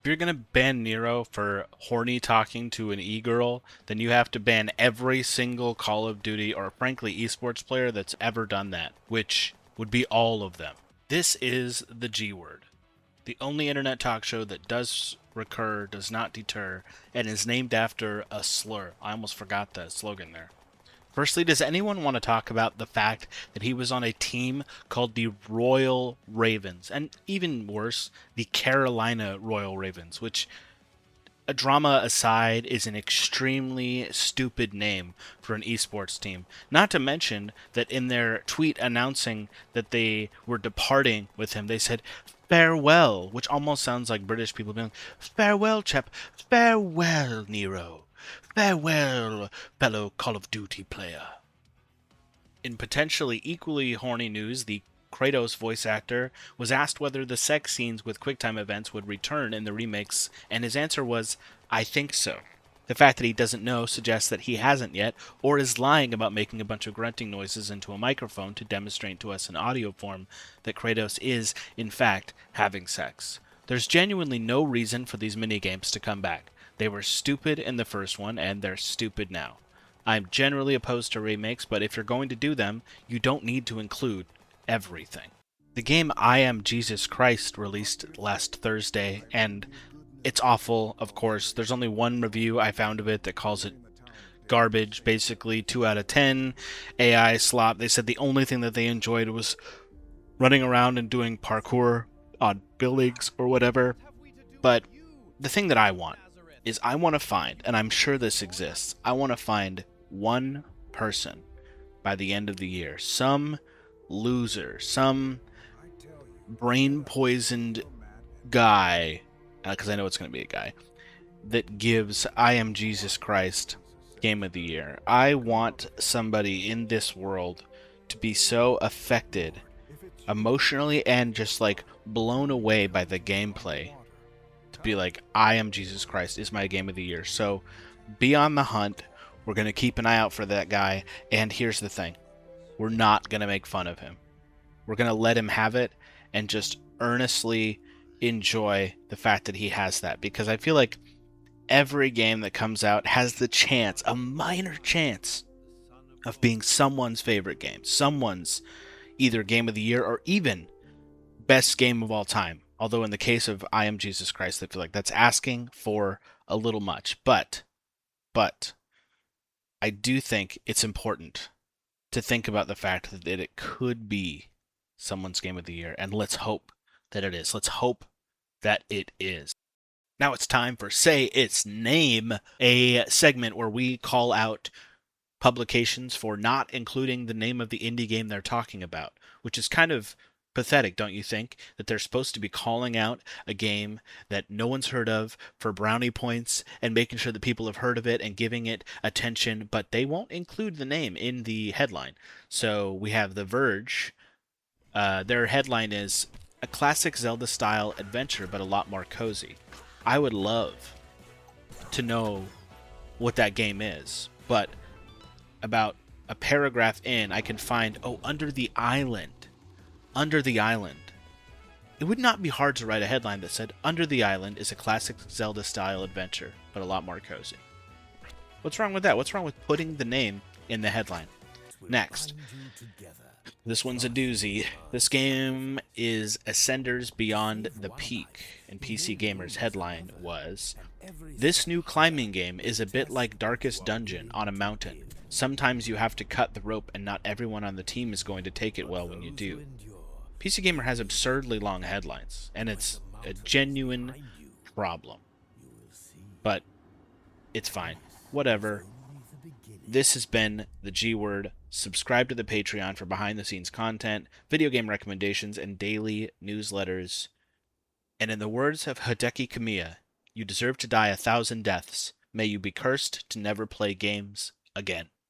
If you're gonna ban Nero for horny talking to an e-girl, then you have to ban every single Call of Duty or frankly esports player that's ever done that, which would be all of them. This is the G word, the only internet talk show that does recur, does not deter, and is named after a slur. I almost forgot the slogan there. Firstly, does anyone want to talk about the fact that he was on a team called the Royal Ravens, and even worse, the Carolina Royal Ravens, which, a drama aside, is an extremely stupid name for an esports team. Not to mention that in their tweet announcing that they were departing with him, they said, farewell, which almost sounds like British people being, farewell, chap, farewell, Nero. Farewell, fellow Call of Duty player. In potentially equally horny news, the Kratos voice actor was asked whether the sex scenes with QuickTime events would return in the remakes, and his answer was, I think so. The fact that he doesn't know suggests that he hasn't yet, or is lying about making a bunch of grunting noises into a microphone to demonstrate to us in audio form that Kratos is, in fact, having sex. There's genuinely no reason for these minigames to come back. They were stupid in the first one, and they're stupid now. I'm generally opposed to remakes, but if you're going to do them, you don't need to include everything. The game I Am Jesus Christ released last Thursday, and it's awful, of course. There's only one review I found of it that calls it garbage, basically 2 out of 10, AI slop. They said the only thing that they enjoyed was running around and doing parkour on buildings or whatever. But the thing that I want is I want to find, and I'm sure this exists, I want to find one person by the end of the year, some loser, some brain poisoned guy, because I know it's going to be a guy, that gives I Am Jesus Christ Game of the Year. I want somebody in this world to be so affected emotionally and just like blown away by the gameplay to be like, I Am Jesus Christ is my Game of the Year. So be on the hunt. We're going to keep an eye out for that guy. And here's the thing. We're not going to make fun of him. We're going to let him have it and just earnestly enjoy the fact that he has that. Because I feel like every game that comes out has the chance, a minor chance, of being someone's favorite game. Someone's either Game of the Year or even best game of all time. Although in the case of I Am Jesus Christ, I feel like that's asking for a little much. But I do think it's important to think about the fact that it could be someone's Game of the Year, and let's hope that it is. Let's hope that it is. Now it's time for Say Its Name, a segment where we call out publications for not including the name of the indie game they're talking about, which is kind of pathetic, don't you think? That they're supposed to be calling out a game that no one's heard of for brownie points and making sure that people have heard of it and giving it attention, but they won't include the name in the headline. So we have The Verge. Their headline is a classic Zelda-style adventure, but a lot more cozy. I would love to know what that game is, but about a paragraph in, I can find, Under the Island. Under the Island. It would not be hard to write a headline that said, Under the Island is a classic Zelda-style adventure, but a lot more cozy. What's wrong with that? What's wrong with putting the name in the headline? Next. This one's a doozy. This game is Ascenders Beyond the Peak, and PC Gamer's headline was, this new climbing game is a bit like Darkest Dungeon on a mountain. Sometimes you have to cut the rope and not everyone on the team is going to take it well when you do. PC Gamer has absurdly long headlines, and it's a genuine problem. But it's fine. Whatever. This has been the G Word. Subscribe to the Patreon for behind-the-scenes content, video game recommendations, and daily newsletters. And in the words of Hideki Kamiya, you deserve to die 1,000 deaths. May you be cursed to never play games again.